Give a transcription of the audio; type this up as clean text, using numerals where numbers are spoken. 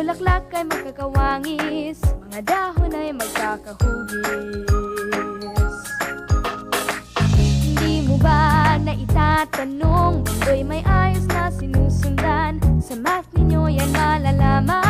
bulaklak ay magkakawangis, mga dahon ay magkakahugis. Hindi mo ba naitatanong, mundo'y may ayos na sinusundan? Sa math ninyo yan malalaman.